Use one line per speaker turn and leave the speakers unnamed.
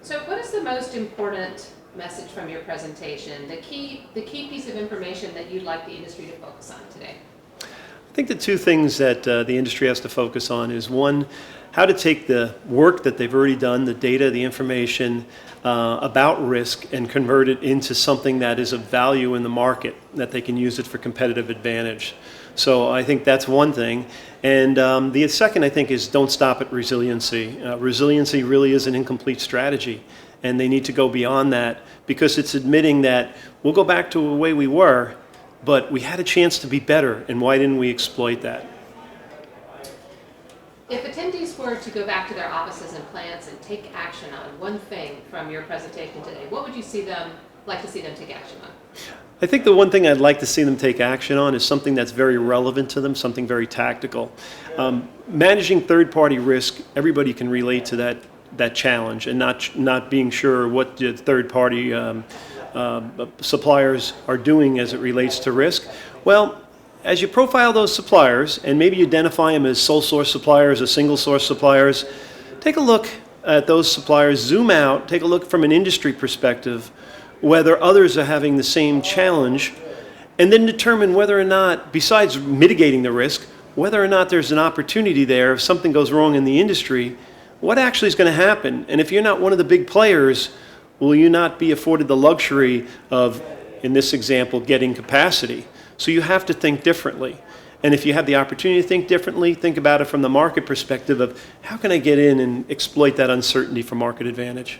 So what is the most important message from your presentation, the key piece of information that you'd like the industry to focus on today?
I think the two things that the industry has to focus on is, one, how to take the work that they've already done, the data, the information about risk, and convert it into something that is of value in the market, that they can use it for competitive advantage. So I think that's one thing. And the second, I think, is don't stop at resiliency. Resiliency really is an incomplete strategy, and they need to go beyond that, because it's admitting that we'll go back to the way we were, but we had a chance to be better, and why didn't we exploit that?
If attendees were to go back to their offices and plants and take action on one thing from your presentation today, what would you like to see them take action on?
I think the one thing I'd like to see them take action on is something that's very relevant to them, something very tactical. Managing third-party risk, everybody can relate to that challenge, and not being sure what the third-party suppliers are doing as it relates to risk. Well, as you profile those suppliers, and maybe you identify them as sole source suppliers or single source suppliers, take a look at those suppliers, zoom out, take a look from an industry perspective, whether others are having the same challenge, and then determine whether or not, besides mitigating the risk, whether or not there's an opportunity there. If something goes wrong in the industry, what actually is going to happen? And if you're not one of the big players, will you not be afforded the luxury of, in this example, getting capacity? So you have to think differently. And if you have the opportunity to think differently, think about it from the market perspective of, how can I get in and exploit that uncertainty for market advantage?